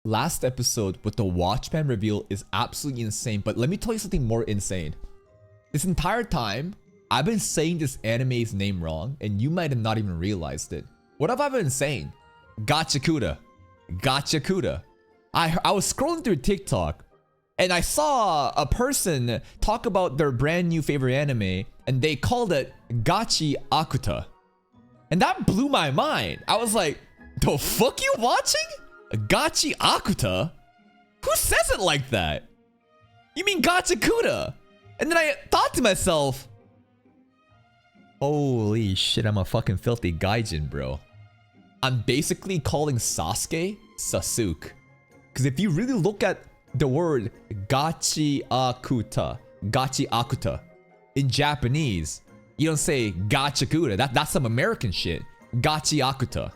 Last episode with the Watchman reveal is absolutely insane, but let me tell you something more insane. This entire time, I've been saying this anime's name wrong, and you might have not even realized it. What have I been saying? Gachiakuta. Gachiakuta. I was scrolling through TikTok, and I saw a person talk about their brand new favorite anime, and they called it Gachiakuta. And that blew my mind. I was like, the fuck you watching? Gachiakuta? Who says it like that? You mean Gachiakuta? And then I thought to myself, holy shit, I'm a fucking filthy gaijin, bro. I'm basically calling Sasuke Sasuke. Because if you really look at the word Gachiakuta, Gachiakuta, in Japanese, you don't say Gachiakuta. That's some American shit. Gachiakuta.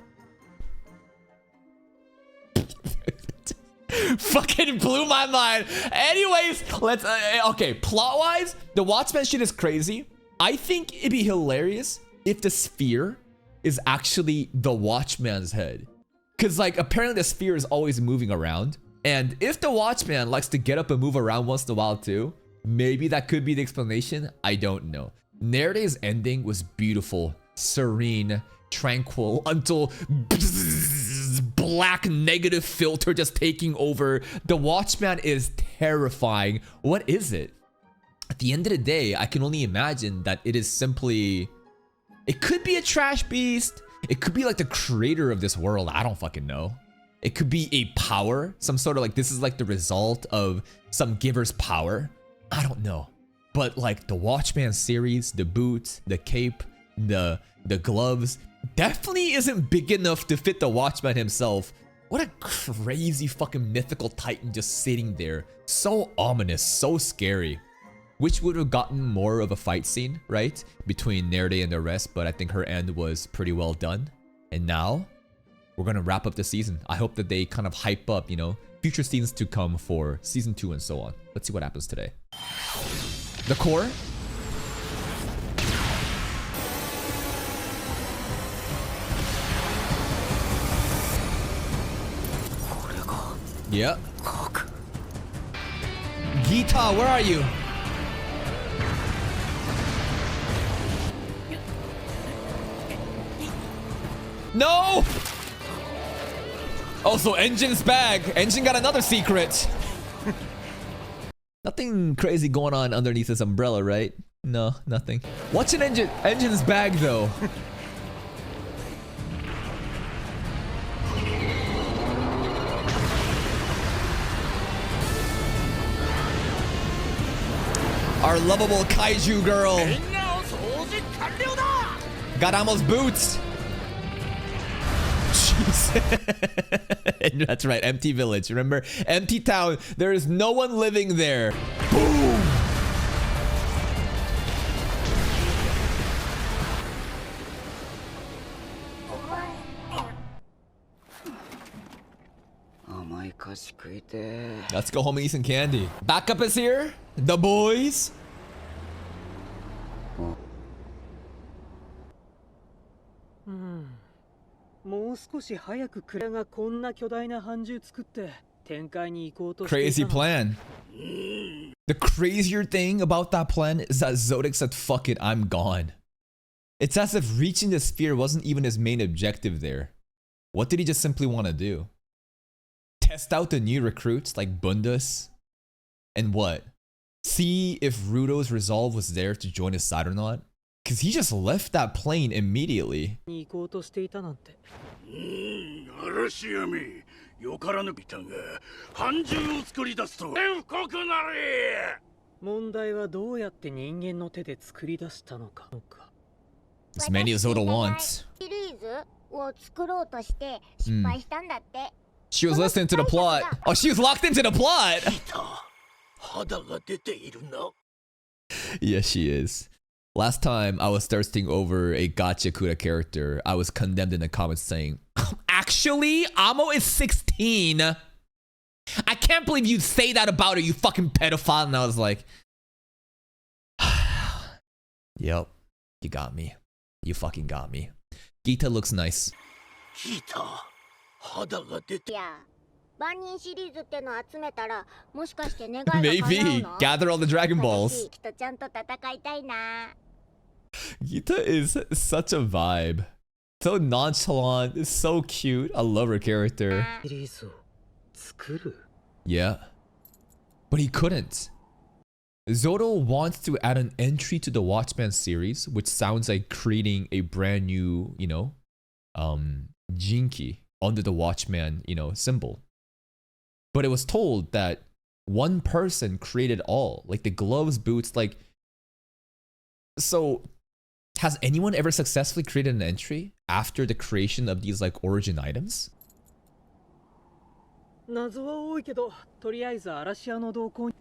Fucking blew my mind. Anyways, let's okay, plot-wise, the Watchman shit is crazy. I think it'd be hilarious if the sphere is actually the Watchman's head. Cause like apparently the sphere is always moving around. And if the Watchman likes to get up and move around once in a while too, maybe that could be the explanation. I don't know. Naruto's ending was beautiful, serene, tranquil until black negative filter just taking over. The Watchman is terrifying. What is it? At the end of the day, I can only imagine that it is simply... It could be a trash beast. It could be like the creator of this world. I don't fucking know. It could be a power. Some sort of like, this is like the result of some giver's power. I don't know. But like the Watchman series, the boots, the cape, the gloves, definitely isn't big enough to fit the Watchman himself. What a crazy fucking mythical titan just sitting there. So ominous, so scary. Which would have gotten more of a fight scene, right? Between Naruto and the rest, but I think her end was pretty well done. And now, we're gonna wrap up the season. I hope that they kind of hype up, you know, future scenes to come for season 2 and so on. Let's see what happens today. The core. Yep. Gita, where are you? No! Also, Engine's bag. Engine got another secret. Nothing crazy going on underneath this umbrella, right? No, nothing. What's in Engine's bag, though? Our lovable kaiju girl. Got Amo's boots. Jeez. That's right, empty village. Remember, empty town. There is no one living there. Boom. Let's go home and eat some candy. Backup is here. The boys. Crazy plan. The crazier thing about that plan is that Zodiac said, fuck it, I'm gone. It's as if reaching the sphere wasn't even his main objective there. What did he just simply want to do? Test out the new recruits like Bundas? And what? See if Rudo's resolve was there to join his side or not? Because he just left that plane immediately. As many as Oda wants. She was listening to the plot. Oh, she was locked into the plot! Yes, she is. Last time I was thirsting over a Gachiakuta character, I was condemned in the comments saying, actually, Amo is 16. I can't believe you'd say that about her, you fucking pedophile. And I was like, yep, you got me. You fucking got me. Gita looks nice. 万人シリーズっての集めたらもしかして願いが叶う Maybe の？ gather all the Dragon 私 Balls. きっとちゃんと戦いたいな。 Gita is such a vibe. So nonchalant, so cute. I love her character. シリーズを作る Yeah. But he couldn't. Zoro wants to add an entry to the Watchman series, which sounds like creating a brand new, Jinki under the Watchman, symbol. But it was told that one person created all, like the gloves, boots, like. So, has anyone ever successfully created an entry after the creation of these like origin items? 謎は多いけど、とりあえず嵐屋の動向に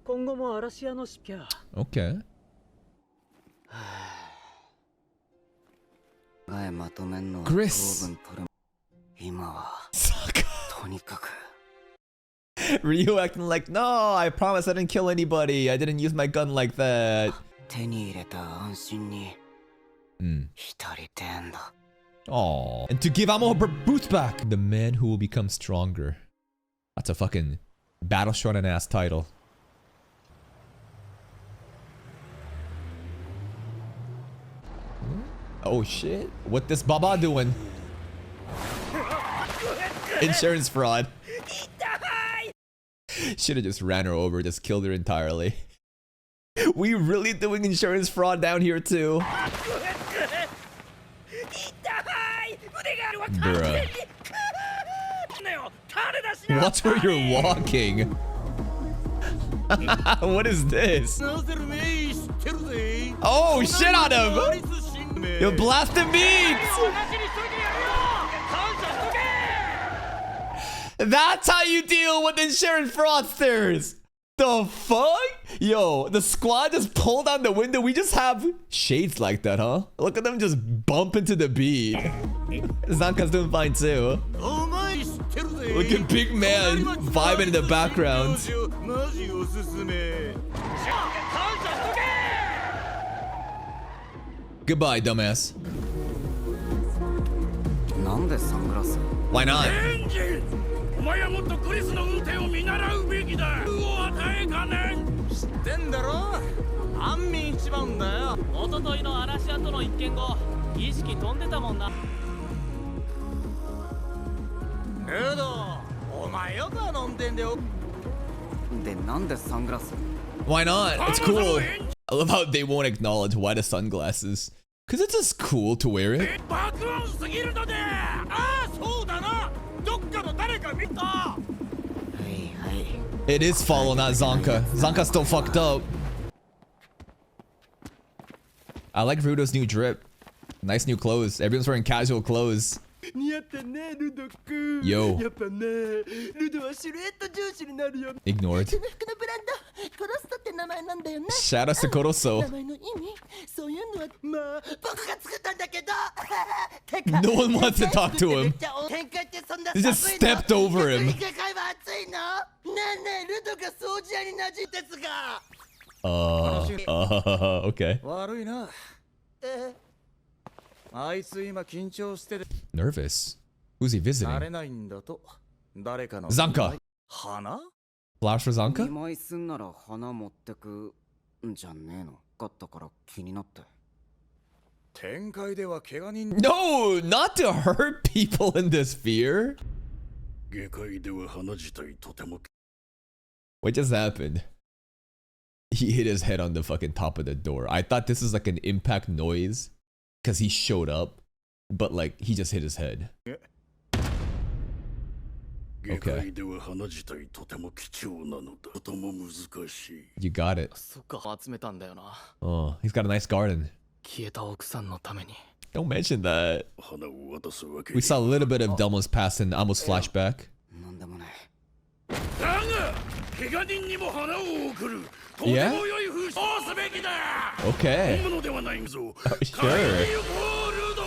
今後も嵐屋のしぴゃ Okay. まとめんのは Chris 糖分取る今は Suck. とにかく Ryu acting like, no, I promise I didn't kill anybody. I didn't use my gun like that. 手に入れた安心に Mm. 浸りてんだ Aww. And to give Amo her boots back. The man who will become stronger. That's a fucking battle shonen ass title. Oh shit. What this Baba doing? Insurance fraud. Should have just ran her over, just killed her entirely. We really doing insurance fraud down here too. Bruh. Watch where you're walking. What is this? Oh, shit on him! You're blasting beats! That's how you deal with insurance fraudsters! The fuck? Yo, the squad just pulled down the window. We just have shades like that, huh? Look at them just bump into the beat. Zanka's doing fine too. Look at big man vibing in the background. Goodbye, dumbass. なんでサングラス Why not? お前はもっとクリスの運転を見習うべきだ。を与えかねん。知ってんだろ。安眠一番だよ。一昨日の嵐屋との一件後、意識飛んでたもんな。ルド、お前よく飲んでんだよ。でなんでサングラス Why not? It's cool. I love how they won't acknowledge why the sunglasses. Cause it's just cool to wear it. 爆音すぎるので。ああ、そうだな。どっかの誰か見た。はいはい It is follow, not Zonka. Zonka's still fucked up. I like Rudo's new drip. Nice new clothes. Everyone's wearing casual clothes. 似合ったねルド君 Yo. やっぱねルドはシルエット重視になるよ Ignored. 服のブランドコロストって名前なんだよね Shout out to 名 Koroso. 前の意味そういうのはまあ僕が作ったんだけどてか No one wants to talk to him. 展開ってそんな They just stepped over him. 逆に世界は熱いのねえねえルドが掃除屋になじんですが Okay. 悪いな。あいつ今緊張してて Nervous. Who's he 慣れ visiting? ないんだと。誰かの Zanka. 花 Flowers for 見 Zanka? 舞いすんなら花持ってくんじゃねえのかったから気になって展開では怪我人 No, not to hurt people in this sphere. 下界では花自体とても What just happened? He hit his head on the fucking top of the door. I thought this was like an impact noise because he showed up, but like he just hit his head. 下界では花自体とても貴重なのだ。とても難しい。 You got it. そっか集めたんだよな Oh, he's got a nice garden. 消えた奥さんのために Don't mention that. 花を渡すわけ We saw a little bit of Delmo's past and almost flashback. なんでもないだが怪我人にも花を贈る。とても良い風習をすべきだ。 Okay. 本物ではないぞ。 Sure. 買いに行こうルド。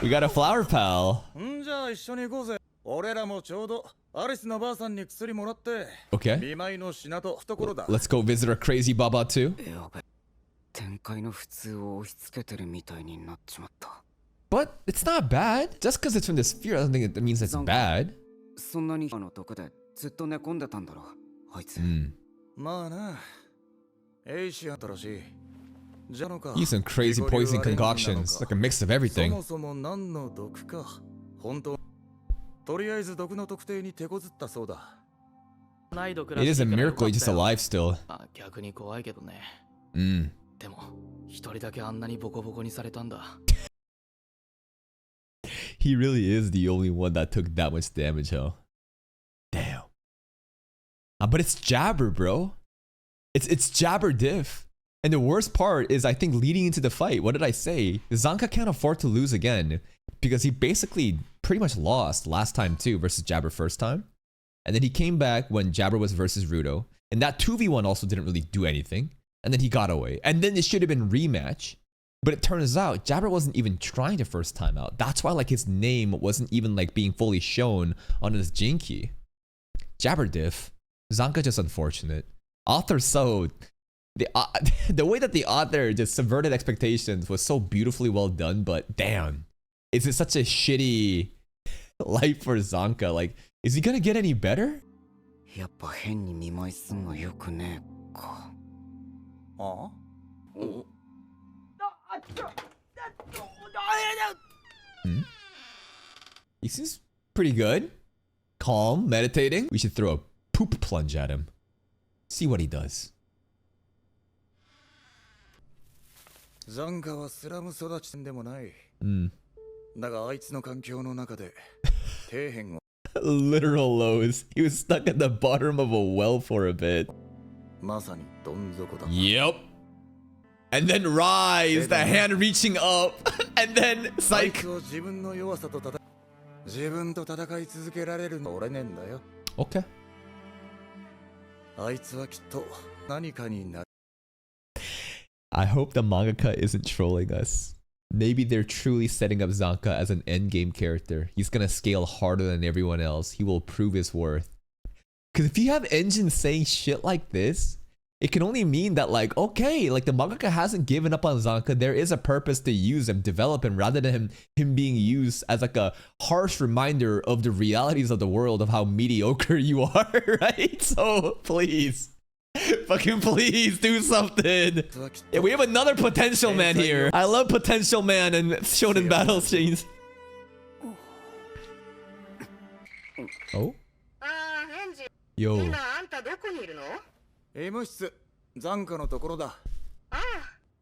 We got a flower pal. んじゃあ一緒に行こうぜ。俺らもちょうどアリスのばあさんに薬もらって Okay. 見舞いの品と懐だ。 Let's go visit our crazy Baba too. やべ展開の普通を押し付けてるみたいになっちまった But it's not bad. Just because it's from the sphere, I don't think it means it's bad. そんなにのとこでずっと寝込んでたんだろあいつ。まあな。エイシアったらしい。じゃのか。 He's some crazy poison concoctions, like a mix of そ everything. もそも何の毒か。本当。とりあえず毒の特定に手こずったそうだ。 It is a miracle he's just alive still. 逆に怖いけどね。 でも一人だけあんなにボコボコにされたんだ。 He really is the only one that took that much damage, huh? Damn. But it's Jabber, bro. It's Jabber diff. And the worst part is, I think, leading into the fight, what did I say? Zanka can't afford to lose again because he basically pretty much lost last time too versus Jabber first time. And then he came back when Jabber was versus Rudo. And that 2v1 also didn't really do anything. And then he got away. And then it should have been rematch. But it turns out Jabber wasn't even trying the first time out. That's why like his name wasn't even like being fully shown on his Jinky. Jabber diff. Zanka just unfortunate. Author so... The way that the author just subverted expectations was so beautifully well done, but damn. Is it such a shitty life for Zanka? Like, is he gonna get any better? やっぱ変に見舞いすんのよくねえか。ああ He seems pretty good. Calm, meditating. We should throw a poop plunge at him. See what he does. ザンカはスラム育ちでもない。だがあいつの環境の中で底辺を Literal lows. He was stuck at the bottom of a well for a bit. まさにどん底だ。 Yep. And then rise, the hand reaching up, and then あい psych. つを自分の弱さと自分と戦い続けられるの俺ねんだよ。 Okay. あいつはきっと何かになる。 I hope the mangaka isn't trolling us. Maybe they're truly setting up Zanka as an endgame character. He's gonna scale harder than everyone else. He will prove his worth. Because if you have engines saying shit like this, it can only mean that like, okay, like the mangaka hasn't given up on Zanka. There is a purpose to use him, develop him, rather than him being used as like a harsh reminder of the realities of the world of how mediocre you are, right? So please. Fucking please do something. Yeah, we have another potential man here. I love potential man and shonen battle scenes. Oh? Yo. M 室、ザンカのところだ。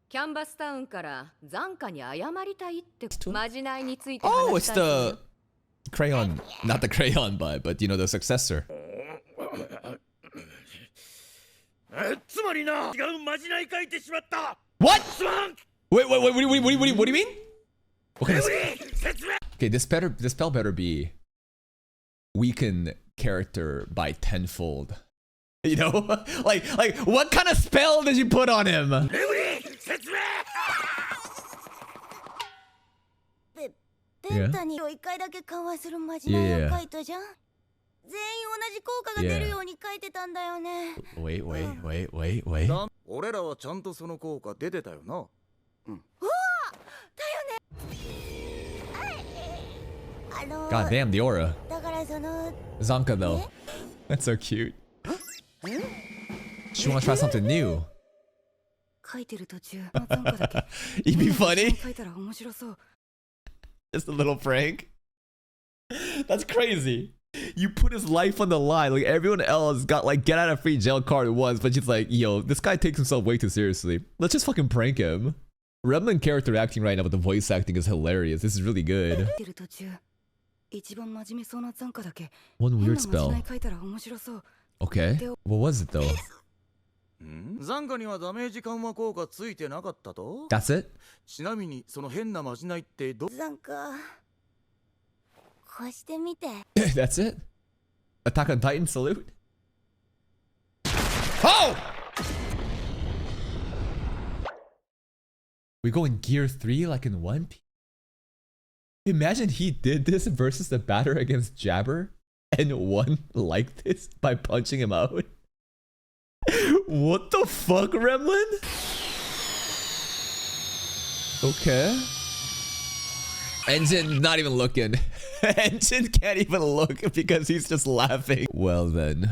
キャンバスタウンから残価に謝りたいってまじないについて Oh, 話 it's したいのよ the crayon. Not the crayon, but you know, the successor. つまりな、違うまじない書いてしまった。 What? すまん。 Wait, what do you mean? What kind of... Okay, this spell better be weaken character by tenfold. You know? like what kind of spell did you put on him? ペンタに1回だけ緩和するまじないを書いたじゃん。全員同じ効果が出るように書いてたんだよね。Wait. 俺らはちゃんとその効果出てたよな。God damn, the aura. だからその Zanka though. That's so cute. She wanna try something new. 書いてる途中残価だけ You'd be funny. 書いたら面白そう Just a little prank. That's crazy. You put his life on the line. Like everyone else got like get out of free jail card once, but she's like, yo, this guy takes himself way too seriously. Let's just fucking prank him. Remlin character acting right now with the voice acting is hilarious. This is really good. てる途中一番真面目そうな残価だけ One 変 weird なまじな spell. い書いたら面白そう Okay. What was it though? ザンカにはダメージ緩和効果ついてなかったと。 That's it? ちなみにその変なまじないってど。なんかこうしてみて。That's it? Attack on Titan salute? Oh! We go in gear 3 like in 1 Piece? Imagine he did this versus the batter against Jabber and won like this by punching him out. What the fuck, Remlin? Okay. Engine not even looking. Engine can't even look because he's just laughing. Well then.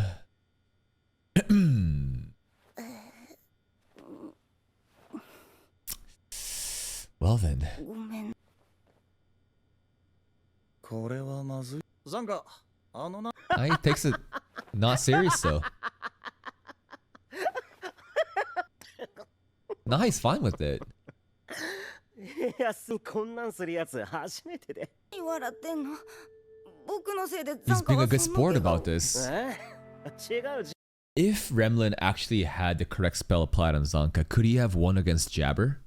Well then. He takes it not serious though. No, he's fine with it. いや、こんなんするやつ初めてで。笑ってんの。僕のせいで He's being a good sport about this. 違う。If Remlin actually had the correct spell applied on Zanka, could he have won against Jabber?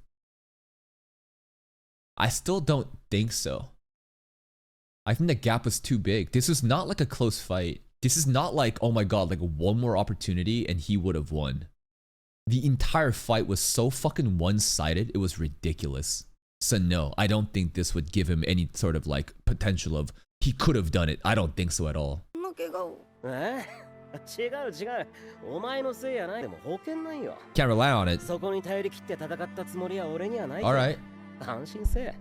I still don't think so. I think the gap was too big. This was not like a close fight. This is not like, oh my god, like one more opportunity and he would have won. The entire fight was so fucking one-sided, it was ridiculous. So no, I don't think this would give him any sort of like potential of he could have done it. I don't think so at all. 違う違う。お前のせいやない。でも保険ないよ。Can't rely on it. そこに頼り切って戦ったつもりは俺にはない。Alright. 安心せえ。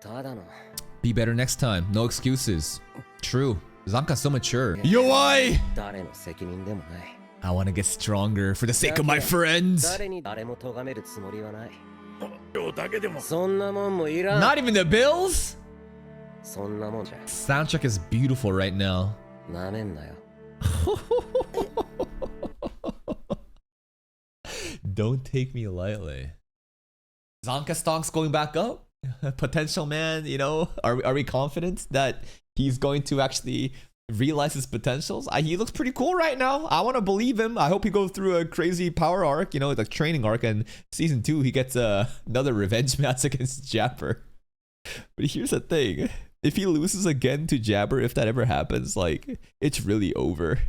ただの。Be better next time. No excuses. True. Zanka's so mature. Yo, I want to get stronger for the sake of my friends. Not even the bills? Soundtrack is beautiful right now. Don't take me lightly. Zanka stock's going back up? Potential man, you know, are we confident that he's going to actually realize his potentials? He looks pretty cool right now. I want to believe him. I hope he goes through a crazy power arc, you know, like training arc, and season 2 he gets another revenge match against Jabber. But here's the thing, if he loses again to Jabber, if that ever happens, like, it's really over.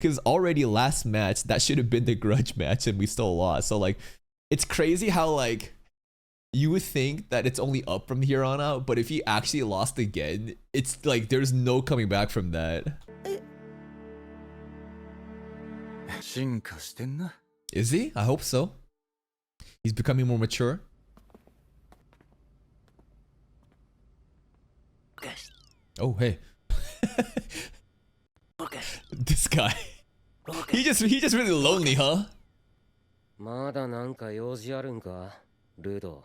Because already last match, that should have been the grudge match and we still lost. So like, it's crazy how like you would think that it's only up from here on out, but if he actually lost again, it's like there's no coming back from that. Is he? I hope so. He's becoming more mature. Oh, hey. This guy. He just really lonely, huh? まだなんか用事あるんか、ルド。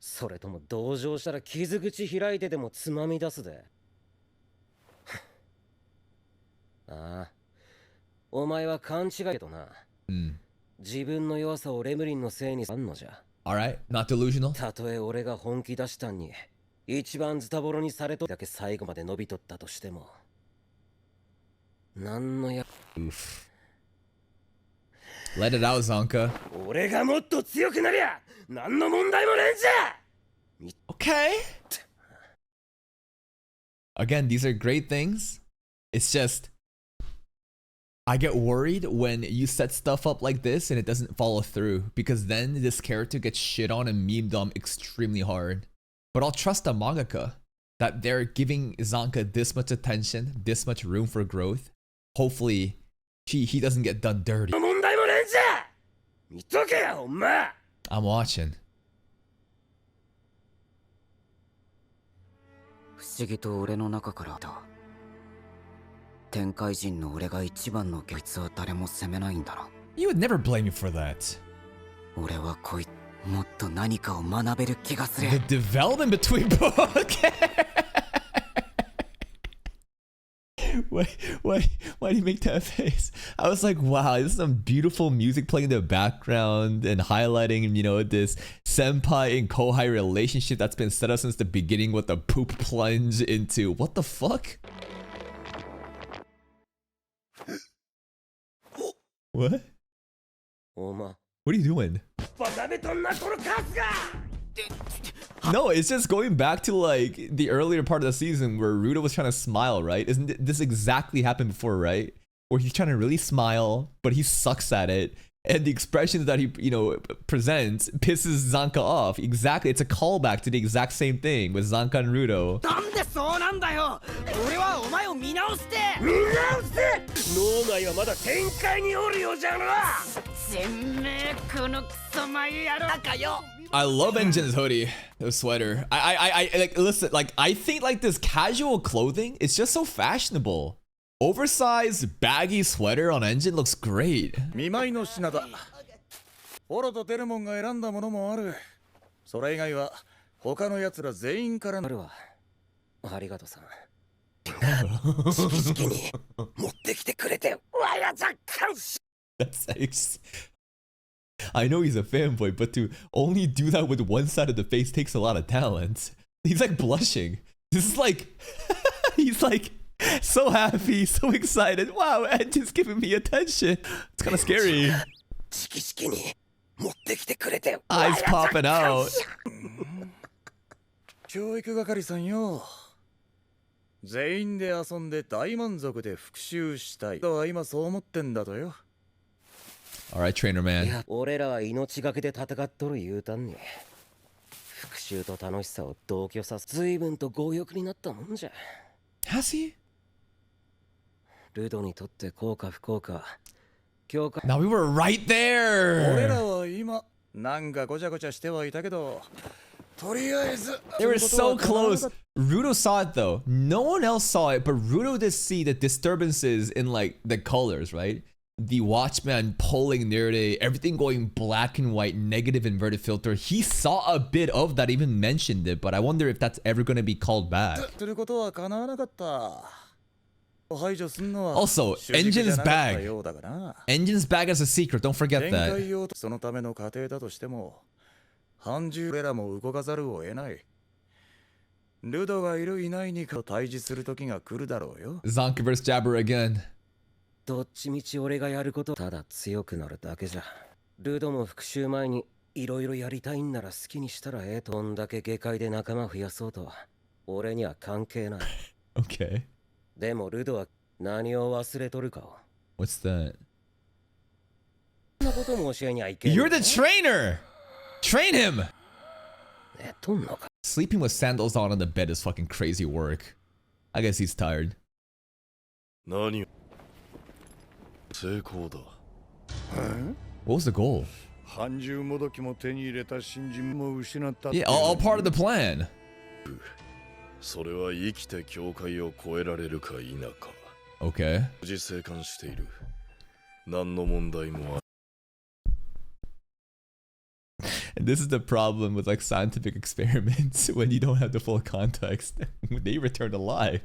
それとも同情したら傷口開いてでもつまみ出すで。ああ、お前は勘違いけどな。自分の弱さをレムリンのせいにすんのじゃ。Alright, not delusional. たとえ俺が本気出したんに、一番ズタボロにされとだけ最後まで伸びとったとしても。なんのや。Oof. Let it out, Zanka. 俺がもっと強くなりゃ、なんの問題もねえんじゃ。Okay. Again, these are great things. It's just I get worried when you set stuff up like this and it doesn't follow through, because then this character gets shit on and memed on extremely hard. But I'll trust the mangaka that they're giving Zanka this much attention, this much room for growth. Hopefully, he doesn't get done dirty. I'm watching. 不思議と俺の中からだ。天界人の俺が一番のこいつは誰も責めないんだな。You would never blame me for that. 俺はこいつもっと何かを学べる気がする。The development between both. Why do you make that face? I was like, wow, this is some beautiful music playing in the background and highlighting, you know, this senpai and kohai relationship that's been set up since the beginning with the poop plunge into what the fuck? What? What are you doing? No, it's just going back to like the earlier part of the season where Rudo was trying to smile, right? Isn't this exactly happened before, right? Where he's trying to really smile, but he sucks at it. And the expressions that he, you know, presents pisses Zanka off. Exactly. It's a callback to the exact same thing with Zanka and Rudo. 脳内はまだ展開におるようじゃな。全めこのクソマイ野郎かよ。I love Engine's hoodie, the sweater. I like, listen, like, I think like this casual clothing, it's just so fashionable. Oversized baggy sweater on Engine looks great. 見舞いの品だ。オロとデルモンが選んだものもある。それ以外は他の奴ら全員からなるわ。ありがとさん。直々に持ってきてくれてわやじゃ感謝。That's I know he's a fanboy, but to only do that with one side of the face takes a lot of talent. He's like blushing. This is like, he's like so happy, so excited. Wow, Engine's giving me attention. It's kind of scary. Eyes popping out. 教育係さんよ。全員で遊んで大満足で復讐したい。とは今そう思ってんだとよ。Alright, trainer man. 俺らは命がけで戦っとる言うたんに。復讐と楽しさを同居させ、随分と強欲になったもんじゃ。Has he? ルドにとって幸か不幸か。教科。 Now we were right there. 俺らは今なんかごちゃごちゃしてはいたけど。They were so close. Rudo saw it though. No one else saw it, but Rudo did see the disturbances in like the colors, right? The Watchman pulling Nerede, everything going black and white, negative inverted filter. He saw a bit of that, even mentioned it, but I wonder if that's ever going to be called back. Also, Engine's bag. Engine's bag as a secret, don't forget that. そのための過程だとしても半獣俺らも動かざるを得ない。ルドがいるいないにか対峙する時が来るだろうよ。Zonk vs Jabber again. どっちみち俺がやることただ強くなるだけじゃ。ルドも復讐前にいろいろやりたいんなら好きにしたらええと。こんだけ下界で仲間増やそうと俺には関係ない。Okay. でもルドは何を忘れとるかを。What's that? そんなことも教えにゃいけん。 You're the trainer! Train him! Sleeping with sandals on the bed is fucking crazy work. I guess he's tired. What was the goal? Yeah, all part of the plan. Okay. And this is the problem with like scientific experiments when you don't have the full context. When they return alive,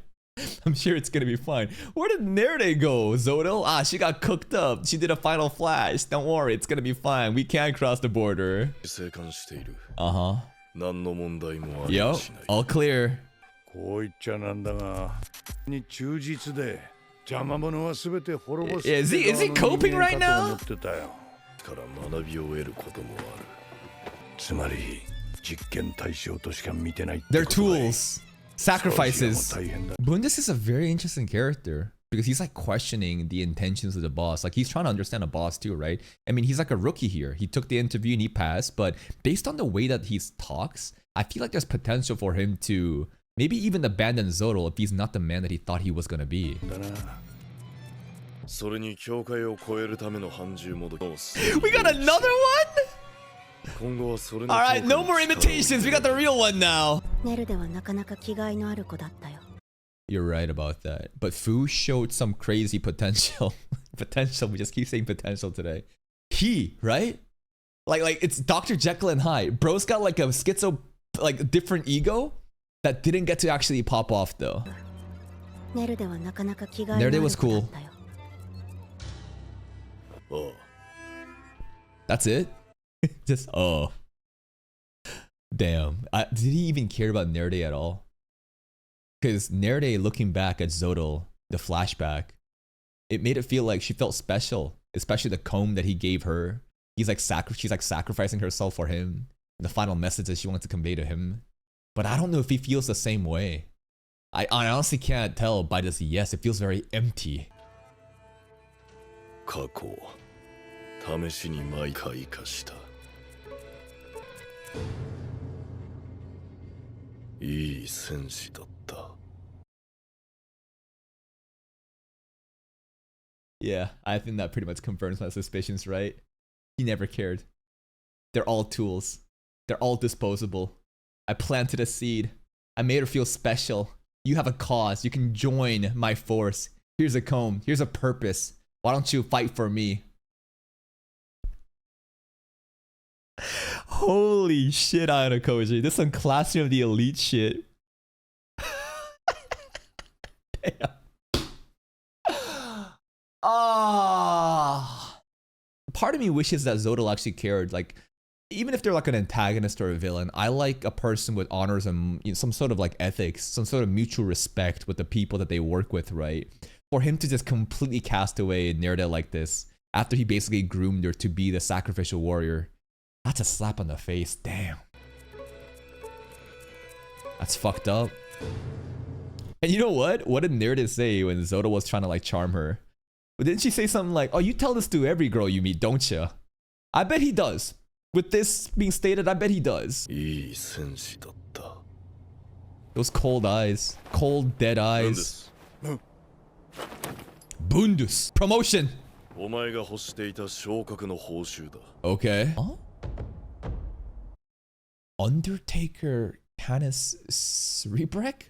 I'm sure it's gonna be fine. Where did Nerede go, Zodil? Ah, she got cooked up. She did a final flash. Don't worry, it's gonna be fine. We can cross the border. Uh-huh. Yo, all clear. Is he coping right now? They're tools. Sacrifices. Bundes is a very interesting character because he's like questioning the intentions of the boss. Like he's trying to understand a boss too, right? I mean, he's like a rookie here. He took the interview and he passed, but based on the way that he talks, I feel like there's potential for him to maybe even abandon Zoro if he's not the man that he thought he was gonna be. We got another one? Alright, no more imitations. We got the real one now. You're right about that. But Fu showed some crazy potential. Potential. We just keep saying potential today. He, right? Like it's Dr. Jekyll and Hyde. Bro's got like a schizo, like different ego that didn't get to actually pop off though. Nerede was cool. That's it? Just, oh. Damn. Did he even care about Nerede at all? Because Nerede, looking back at Zodil, the flashback, it made it feel like she felt special. Especially the comb that he gave her. She's like sacrificing herself for him. The final message that she wants to convey to him. But I don't know if he feels the same way. I honestly can't tell by this yes. It feels very empty. 過去試しに毎回生かしたいい戦士だった Yeah, I think that pretty much confirms my suspicions, right? He never cared. They're all tools. They're all disposable. I planted a seed. I made her feel special. You have a cause. You can join my force. Here's a comb. Here's a purpose. Why don't you fight for me? Holy shit, Ayanokoji. This is some Classroom of the Elite shit. Damn. Ah. Part of me wishes that Zodal actually cared. Like, even if they're like an antagonist or a villain, I like a person with honors and, you know, some sort of like ethics, some sort of mutual respect with the people that they work with, right? For him to just completely cast away Nerda like this after he basically groomed her to be the sacrificial warrior. That's a slap on the face. Damn. That's fucked up. And you know what? What did Nerda say when Zoda was trying to like charm her? But didn't she say something like, oh, you tell this to every girl you meet, don't you? I bet he does. With this being stated, I bet he does. Those cold eyes. Cold, dead eyes. Bundus. Promotion. Okay. Huh? Undertaker Canis Cerebrek?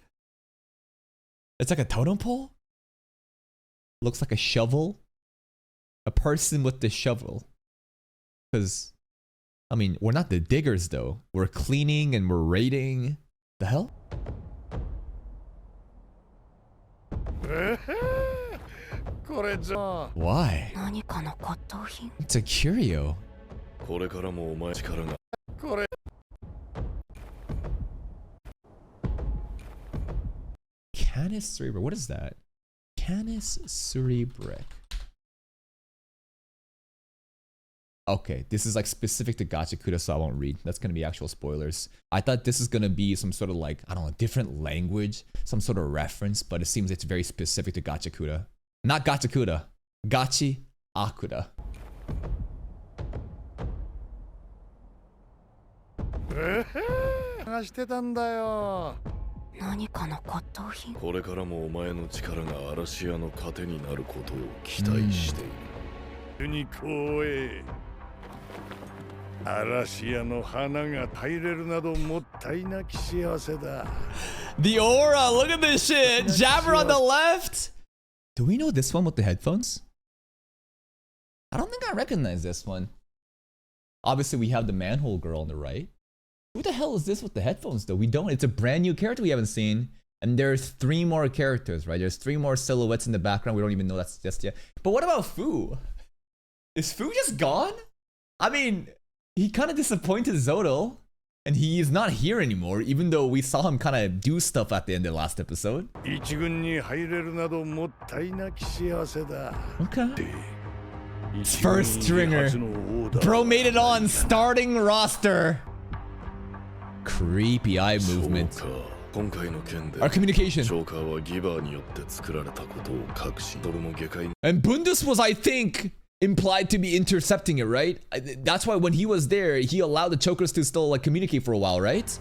It's like a totem pole? Looks like a shovel. A person with the shovel. Because, I mean, we're not the diggers though. We're cleaning and we're raiding. The hell? Why? It's a curio. Canis Cerebrek. What is that? Canis Cerebrek. Okay, this is like specific to Gachiakuta, so I won't read. That's gonna be actual spoilers. I thought this is gonna be some sort of like, I don't know, different language, some sort of reference, but it seems it's very specific to Gachiakuta. Not Gachiakuta. Gachiakuta. The aura, look at this shit. Jabber on the left. Do we know this one with the headphones? I don't think I recognize this one. Obviously, we have the manhole girl on the right. Who the hell is this with the headphones though? We don't. It's a brand new character we haven't seen. And there's 3 more characters, right? There's 3 more silhouettes in the background. We don't even know that's just yet. But what about Fu? Is Fu just gone? I mean, he kind of disappointed Zodal. And he is not here anymore, even though we saw him kind of do stuff at the end of the last episode. Okay. First stringer. Bro made it on starting roster. Creepy eye movement. Our communication. And Bundus was, I think, implied to be intercepting it, right? That's why when he was there, he allowed the chokers to still like communicate for a while, right?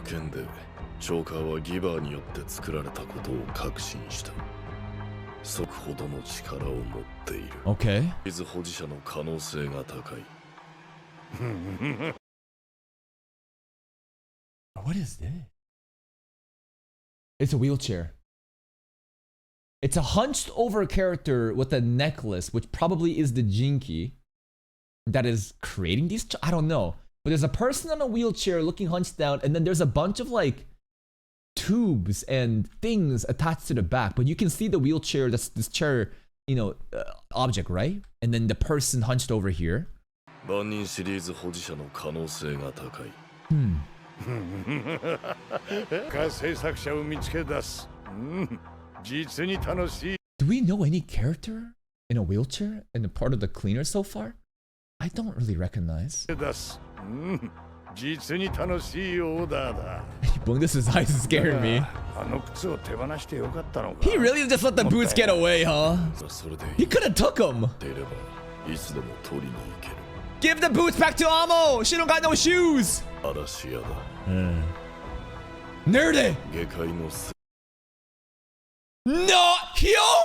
Okay. What is this? It's a wheelchair. It's a hunched over character with a necklace, which probably is the Jinki that is creating these. I don't know. But there's a person on a wheelchair looking hunched down, and then there's a bunch of like tubes and things attached to the back. But you can see the wheelchair, that's this chair, you know, object, right? And then the person hunched over here. Do we know any character in a wheelchair in a part of the cleaner so far? I don't really recognize. Bundus' eyes is scaring me. He really just let the boots get away, huh? He could have took them. Give the boots back to Amo! She don't got no shoes! Nerdy! No! Hyo?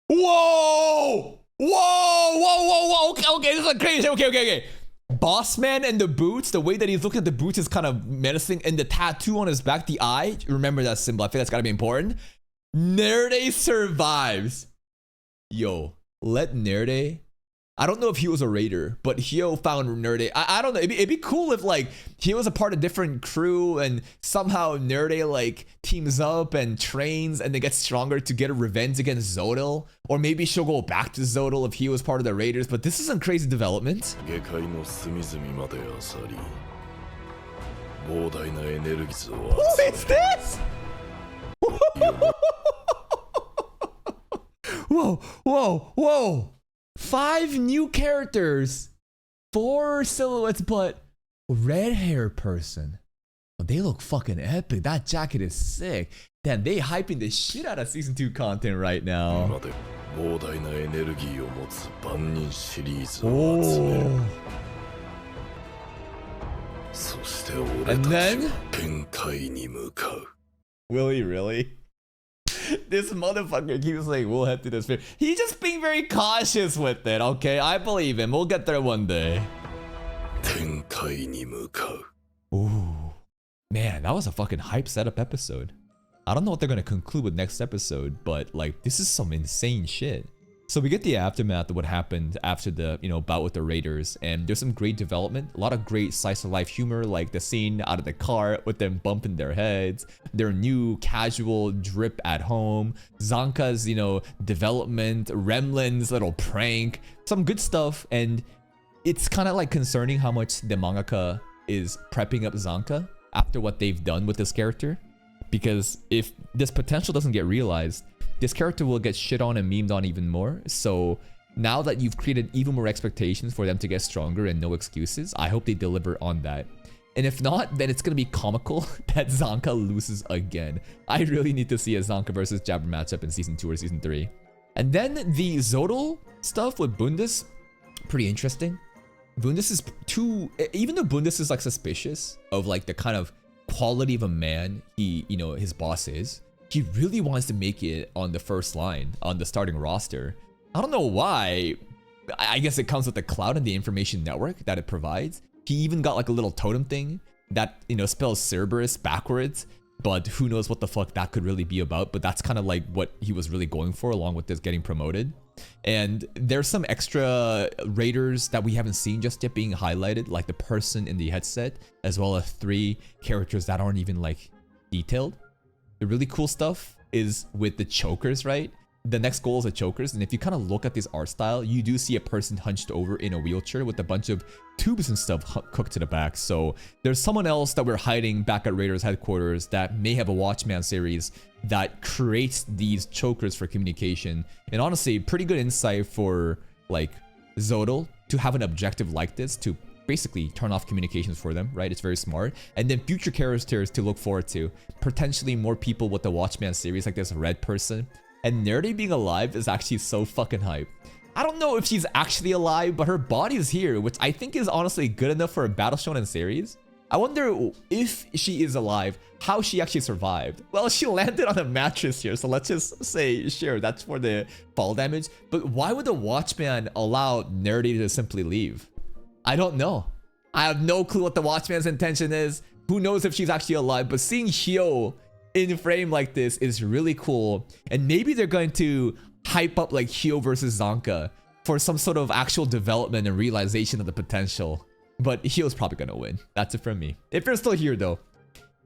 Whoa! Whoa! Whoa! Whoa! Whoa! Okay, okay, this is crazy. Okay, okay, okay. boss man and the boots, the way that he's looking at the boots is kind of menacing, and the tattoo on his back, the eye, remember that symbol. I think that's gotta be important. Nerede survives. Yo, let Nerede, I don't know if he was a raider, but Hyo found Nerede. I don't know. It'd be cool if like he was a part of different crew and somehow Nerede like teams up and trains and they get stronger to get a revenge against Zodil. Or maybe she'll go back to Zodil if he was part of the raiders. But this isn't crazy development. Who is this? Whoa, whoa, whoa. 5 new characters, 4 silhouettes, but red hair person. Well, they look fucking epic. That jacket is sick. Damn, they hyping the shit out of season 2 content right now. Oh. And then will he really? This motherfucker keeps saying we'll head to this sphere. He's just being very cautious with it, okay? I believe him. We'll get there one day. Ooh. Man, that was a fucking hype setup episode. I don't know what they're gonna conclude with next episode, but like this is some insane shit. So we get the aftermath of what happened after the, bout with the raiders, and there's some great development, a lot of great slice of life humor, like the scene out of the car with them bumping their heads, their new casual drip at home, Zanka's, development, Remlin's little prank, some good stuff. And it's kind of like concerning how much the mangaka is prepping up Zanka after what they've done with this character, because if this potential doesn't get realized, this character will get shit on and memed on even more. So now that you've created even more expectations for them to get stronger and no excuses, I hope they deliver on that. And if not, then it's gonna be comical that Zanka loses again. I really need to see a Zanka versus Jabber matchup in season 2 or season 3. And then the Zodil stuff with Bundus, pretty interesting. Bundus is even though Bundus is like suspicious of like the kind of quality of a man his boss is, he really wants to make it on the first line on the starting roster. I don't know why. I guess it comes with the cloud and the information network that it provides. He even got like a little totem thing that spells Cerberus backwards, but who knows what the fuck that could really be about. But that's kind of like what he was really going for, along with this getting promoted. And there's some extra raiders that we haven't seen just yet being highlighted, like the person in the headset, as well as 3 characters that aren't even like detailed. The really cool stuff is with the chokers, right? The next goal is the chokers, and if you kind of look at this art style, you do see a person hunched over in a wheelchair with a bunch of tubes and stuff cooked to the back. So there's someone else that we're hiding back at Raiders headquarters that may have a Watchman series that creates these chokers for communication. And honestly, pretty good insight for like Zodil to have an objective like this to basically turn off communications for them, right? It's very smart. And then future characters to look forward to, potentially more people with the Watchman series, like this red person. And Nerede being alive is actually so fucking hype. I don't know if she's actually alive, but her body is here, which I think is honestly good enough for a Battle Shonen series. I wonder if she is alive, how she actually survived. Well, she landed on a mattress here, so let's just say, sure, that's for the fall damage. But why would the Watchman allow Nerede to simply leave? I don't know. I have no clue what the Watchman's intention is. Who knows if she's actually alive, but seeing Hyo in frame like this is really cool. And maybe they're going to hype up like Hyo versus Zanka for some sort of actual development and realization of the potential. But Hyo's probably gonna win. That's it from me. If you're still here though,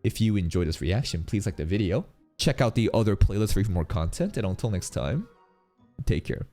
if you enjoyed this reaction, please like the video. Check out the other playlists for even more content. And until next time, take care.